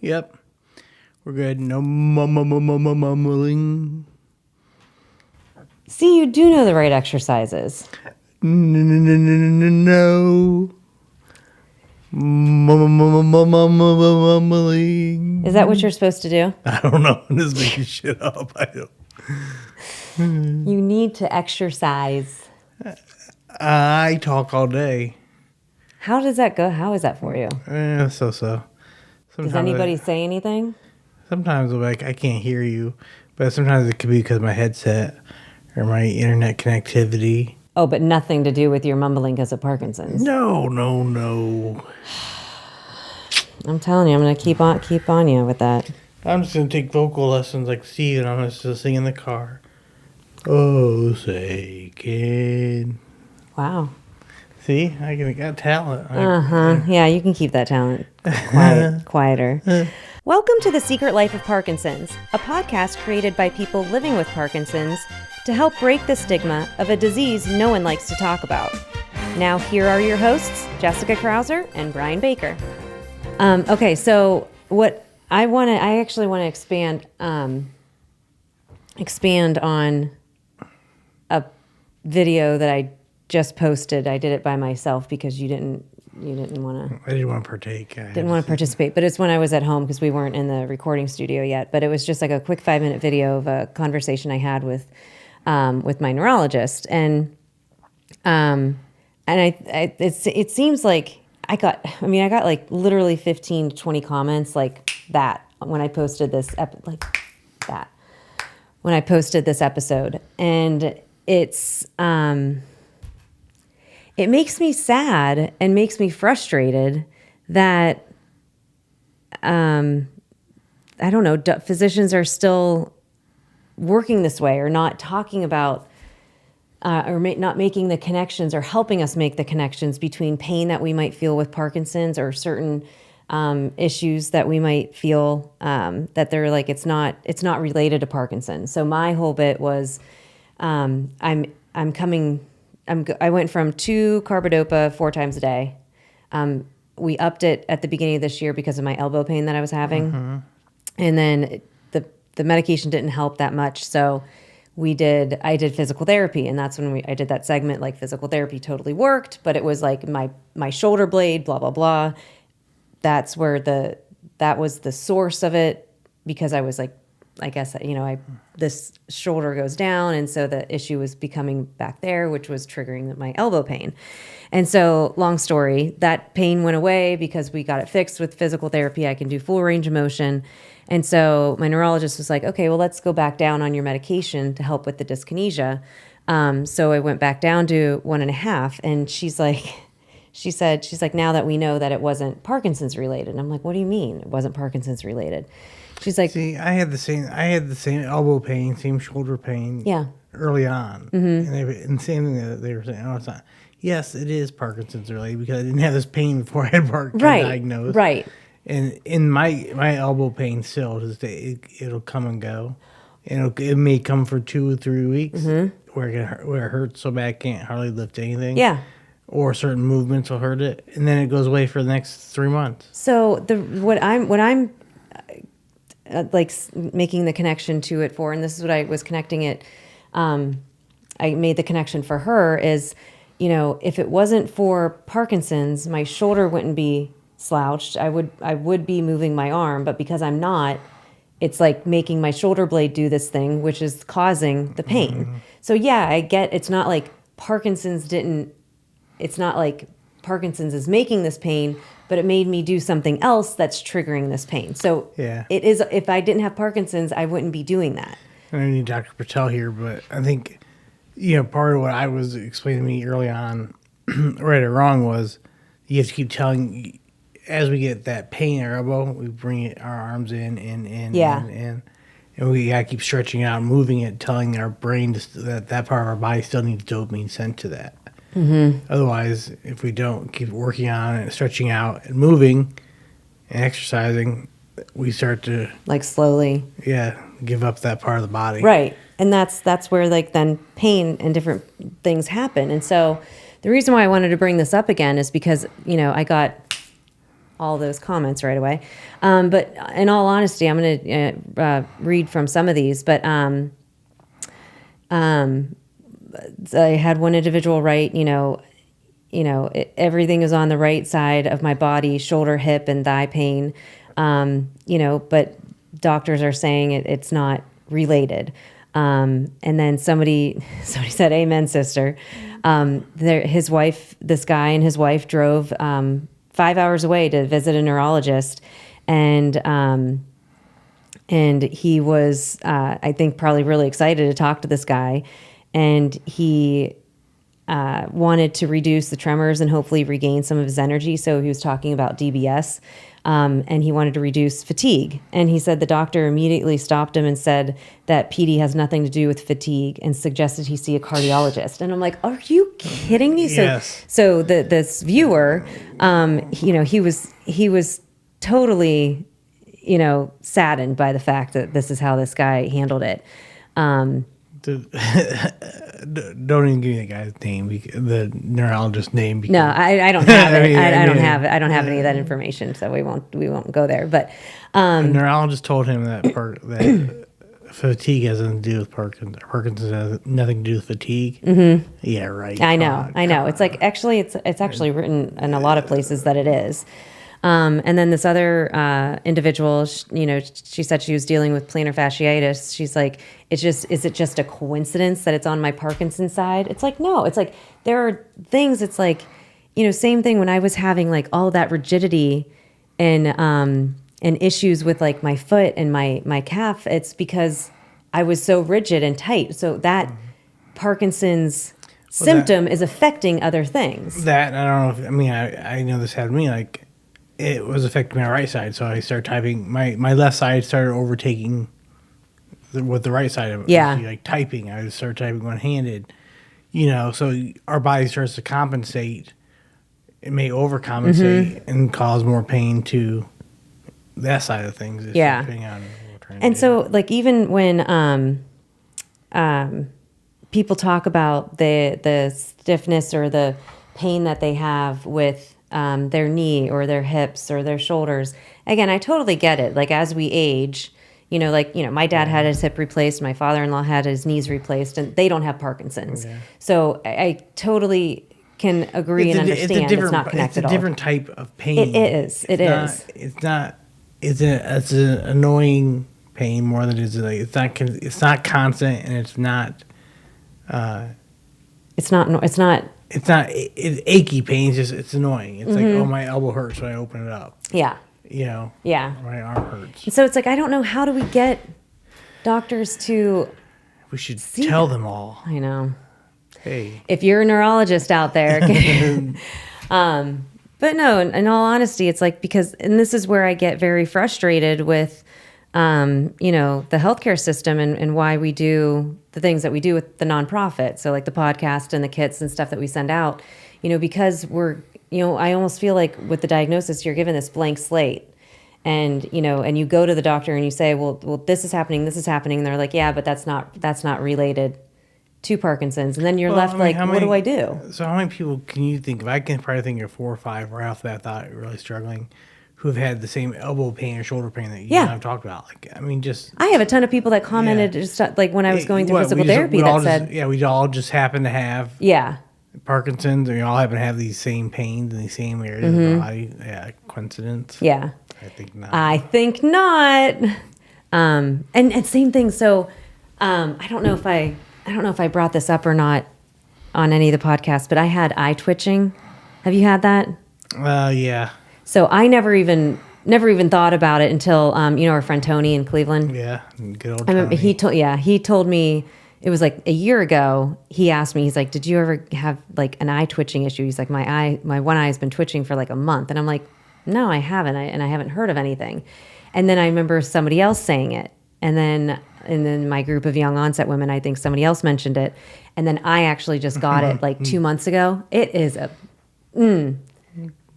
Yep. We're good. No mumbling. See, you do know the right exercises. No. Mumbling. Is that what you're supposed to do? I don't know. I'm just making shit up. I don't. You need to exercise. I talk all day. How does that go? How is that for you? So. Does anybody say anything? Sometimes I'm like, I can't hear you. But sometimes it could be because of my headset or my internet connectivity. Oh, but nothing to do with your mumbling because of Parkinson's. No. I'm telling you, I'm going to keep on you with that. I'm just going to take vocal lessons like Steve, and I'm just going to sing in the car. Oh, say, kid. Wow. See, I got talent. Yeah, you can keep that talent quieter. Welcome to The Secret Life of Parkinson's, a podcast created by people living with Parkinson's to help break the stigma of a disease no one likes to talk about. Now, here are your hosts, Jessica Krauser and Brian Baker. Okay, so what I actually want to expand on a video that I just posted. I did it by myself because you didn't want to. I didn't want to partake. Didn't want to participate, but it's when I was at home because we weren't in the recording studio yet. But it was just like a quick 5-minute video of a conversation I had with my neurologist, and it seems like I got like literally 15 to 20 comments like that when I posted this when I posted this episode, and it's it makes me sad and makes me frustrated that I don't know, physicians are still working this way or not talking about not making the connections or helping us make the connections between pain that we might feel with Parkinson's or certain issues that we might feel that they're like it's not related to Parkinson's. So my whole bit was I went from 2 carbidopa 4 times a day. We upped it at the beginning of this year because of my elbow pain that I was having. Mm-hmm. And then the medication didn't help that much. So I did physical therapy, and that's when I did that segment, like physical therapy totally worked, but it was like my shoulder blade, blah, blah, blah. That's where that was the source of it, because I was like, I guess, this shoulder goes down. And so the issue was becoming back there, which was triggering my elbow pain. And so long story, that pain went away because we got it fixed with physical therapy. I can do full range of motion. And so my neurologist was like, okay, well, let's go back down on your medication to help with the dyskinesia. So I went back down to 1.5, and she's like, now that we know that it wasn't Parkinson's related. And I'm like, what do you mean it wasn't Parkinson's related? She's like, see, I had the same elbow pain, same shoulder pain. Yeah. Early on. Mm-hmm. And the same thing that they were saying, oh, it's not. Yes, it is Parkinson's related because I didn't have this pain before I had Parkinson's diagnosed. Right. And in my elbow pain still, it'll come and go. And it may come for 2 or 3 weeks where it hurts so bad I can't hardly lift anything. Yeah. Or certain movements will hurt it, and then it goes away for the next 3 months. So what I'm like making the connection to it for, and this is what I was connecting it. I made the connection for her is, if it wasn't for Parkinson's, my shoulder wouldn't be slouched. I would be moving my arm, but because I'm not, it's like making my shoulder blade do this thing, which is causing the pain. Mm-hmm. So yeah, I get it's not like Parkinson's is making this pain, but it made me do something else that's triggering this pain. So yeah, it is. If I didn't have Parkinson's, I wouldn't be doing that. I don't need Dr. Patel here, but I think, part of what I was explaining to me early on, right or wrong, was you have to keep telling, as we get that pain in our elbow, we bring our arms in, and we got to keep stretching out, moving it, telling our brain that part of our body still needs dopamine sent to that. Mm-hmm. Otherwise, if we don't keep working on it, stretching out and moving and exercising, we start to slowly give up that part of the body. Right. And that's where then pain and different things happen. And so the reason why I wanted to bring this up again is because, I got all those comments right away. But in all honesty, I'm going to read from some of these. But I had one individual write, everything is on the right side of my body, shoulder, hip, and thigh pain. But doctors are saying it's not related. And then somebody said, "Amen, sister." This guy and his wife drove 5 hours away to visit a neurologist, and he was, I think, probably really excited to talk to this guy, and he wanted to reduce the tremors and hopefully regain some of his energy. So he was talking about DBS. And he wanted to reduce fatigue. And he said the doctor immediately stopped him and said that PD has nothing to do with fatigue and suggested he see a cardiologist. And I'm like, are you kidding me? Yes. So this viewer, he was totally, saddened by the fact that this is how this guy handled it. Don't even give me the guy's name, the neurologist's name. No, I don't have it. I don't have it. I don't have any of that information, so we won't go there. But the neurologist told him that that fatigue has nothing to do with Parkinson's. Parkinson's has nothing to do with fatigue. Mm-hmm. Yeah, right. I know. It's like it's actually written in a lot of places that it is. And then this other individual, she said she was dealing with plantar fasciitis. She's like, is it just a coincidence that it's on my Parkinson's side? It's like, no, it's like, there are things, it's like, same thing when I was having like all that rigidity and issues with like my foot and my calf, it's because I was so rigid and tight. So that Parkinson's symptom is affecting other things. That, I don't know I know this happened to me, like, it was affecting my right side, so I started typing. My left side started overtaking what the right side of it. Yeah. Was, like typing. I started typing one-handed. So our body starts to compensate. It may overcompensate and cause more pain to that side of things. Yeah. Depending on what we're trying And to so, do. like, even when people talk about the stiffness or the pain that they have with their knee or their hips or their shoulders. Again, I totally get it. Like as we age, my dad had his hip replaced, my father-in-law had his knees replaced, and they don't have Parkinson's. Okay. So I totally can agree and understand it's not connected at all. It's a different type of pain. It is. It's an annoying pain more than it is like it's not constant and it's not. It's achy pain. It's annoying. It's like, oh, my elbow hurts when I open it up. Yeah. Yeah. My arm hurts. And so it's like, I don't know, how do we get doctors to... We should tell them all. I know. Hey. If you're a neurologist out there. But no, in all honesty, it's like, and this is where I get very frustrated with, the healthcare system and why we do the things that we do with the nonprofit. So like the podcast and the kits and stuff that we send out, because I almost feel like with the diagnosis, you're given this blank slate and you go to the doctor and you say, well, this is happening. And they're like, yeah, but that's not related to Parkinson's. And then you're left what do I do? So how many people can you think of? I can probably think of 4 or 5 right off the bat thought really struggling, who have had the same elbow pain or shoulder pain that you and I've talked about. Like, I have a ton of people that commented just like when I was going through physical therapy that said, we all just happen to have Parkinson's, and we all happen to have these same pains in these same areas of the body. Yeah, coincidence. Yeah, I think not. And same thing. So I don't know if I brought this up or not on any of the podcasts, but I had eye twitching. Have you had that? Yeah. So I never even thought about it until our friend Tony in Cleveland. Yeah, good old Tony. I remember he told me, it was like a year ago. He asked me, he's like, "Did you ever have like an eye twitching issue?" He's like, my one eye has been twitching for like a month," and I'm like, "No, I haven't, and I haven't heard of anything." And then I remember somebody else saying it, and then my group of young onset women, I think somebody else mentioned it, and then I actually just got it like 2 months ago. It is a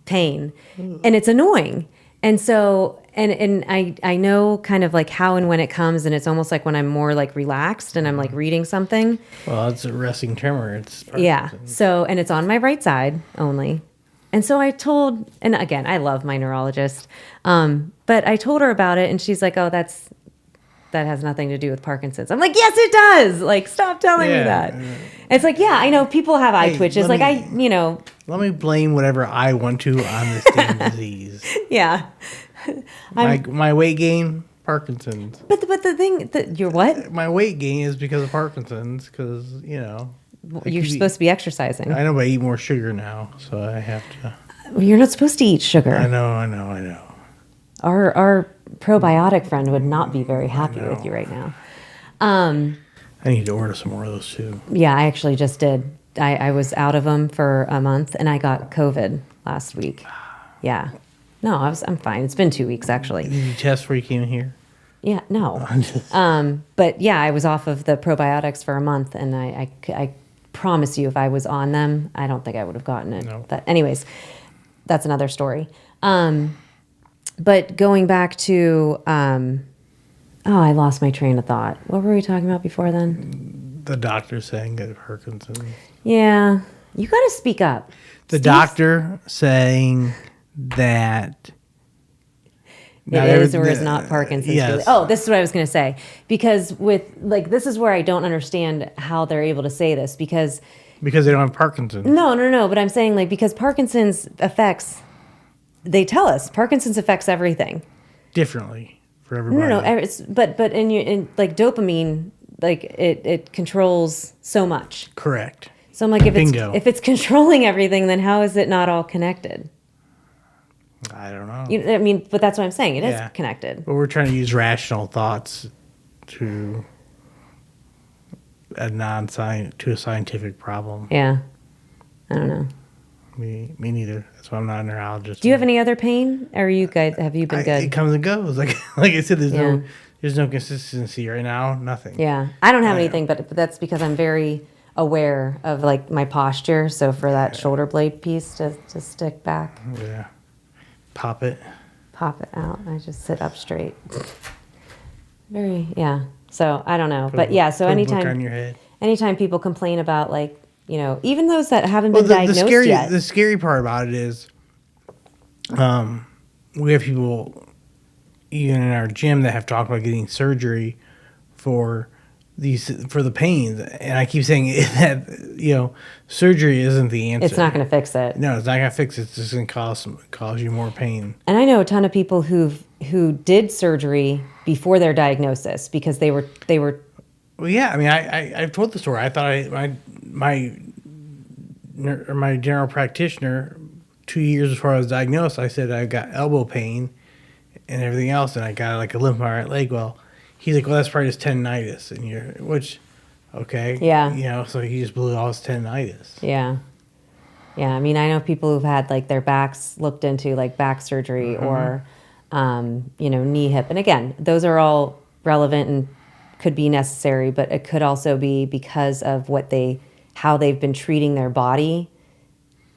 pain, and it's annoying. And so, and I know kind of like how and when it comes, and it's almost like when I'm more like relaxed and I'm like reading something. Well, it's a resting tremor. It's yeah. So, and it's on my right side only. And so I told, and again, I love my neurologist, but I told her about it, and she's like, "Oh, that has nothing to do with Parkinson's." I'm like, "Yes, it does. Like, stop telling me that." It's like, yeah, I know people have eye twitches. Like, let me blame whatever I want to on this damn disease. Yeah. My weight gain, Parkinson's. But the thing that you're what? My weight gain is because of Parkinson's. Because You're supposed to be exercising. I know, but I eat more sugar now, so I have to. You're not supposed to eat sugar. I know. Our probiotic friend would not be very happy with you right now. I need to order some more of those too. Yeah, I actually just did. I was out of them for a month, and I got COVID last week. Yeah. No, I'm fine. It's been 2 weeks actually. Did you test before you came in here? Yeah, no. But yeah, I was off of the probiotics for a month, and I promise you, if I was on them, I don't think I would have gotten it. No. But anyways, that's another story. But going back to, I lost my train of thought. What were we talking about before then? The doctor saying that Parkinson's. Yeah, you got to speak up. The doctor saying that it is or is not Parkinson's. Yes. Really. Oh, this is what I was going to say. Because this is where I don't understand how they're able to say this. Because they don't have Parkinson's. No. But I'm saying because Parkinson's affects. They tell us Parkinson's affects everything differently for everybody. No. But in dopamine, like it controls so much. Correct. So I'm like, if it's controlling everything, then how is it not all connected? I don't know. But that's what I'm saying. It is connected. But we're trying to use rational thoughts to a scientific problem. Yeah. I don't know. Me neither. That's why I'm not a neurologist. Do you have any other pain? Or have you been good? It comes and goes. Like I said, there's no consistency right now. Nothing. Yeah. I don't have anything, but that's because I'm very aware of like my posture. So for that shoulder blade piece to stick back. Yeah. Pop it out. I just sit up straight. So I don't know. But yeah, so anytime people complain about like, even those that haven't been diagnosed yet. The scary part about it is we have people even in our gym that have talked about getting surgery for the pain, and I keep saying that surgery isn't the answer. It's not going to fix it. No, it's not going to fix it. It's just going to cause you more pain. And I know a ton of people who did surgery before their diagnosis because they were. Well, yeah. I mean, I've told the story. I thought my general practitioner 2 years before I was diagnosed, I said I got elbow pain and everything else, and I got like a limp in my right leg. Well, he's like, well, that's probably just tendinitis, okay. Yeah. So he just blew all his tendinitis. Yeah. Yeah. I mean, I know people who've had like their backs looked into, like back surgery or, knee, hip. And again, those are all relevant and could be necessary, but it could also be because of how they've been treating their body,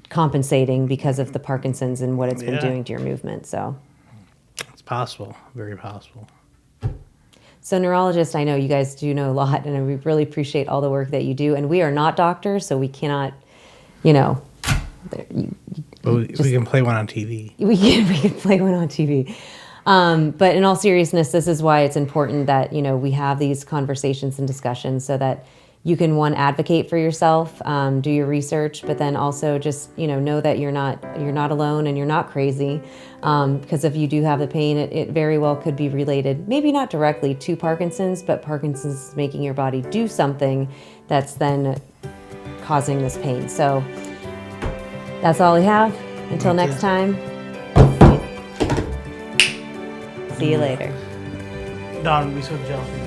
compensating because of the Parkinson's and what it's been doing to your movement. So it's possible, very possible. So neurologists, I know you guys do know a lot, and we really appreciate all the work that you do. And we are not doctors, so we cannot, But we can play one on TV. We can play one on TV. But in all seriousness, this is why it's important that, we have these conversations and discussions so that you can, one, advocate for yourself, do your research, but then also just, know that you're not alone and you're not crazy. Because if you do have the pain, it very well could be related, maybe not directly to Parkinson's, but Parkinson's is making your body do something that's then causing this pain. So that's all we have. Until next time, see you later. Don would be so jealous.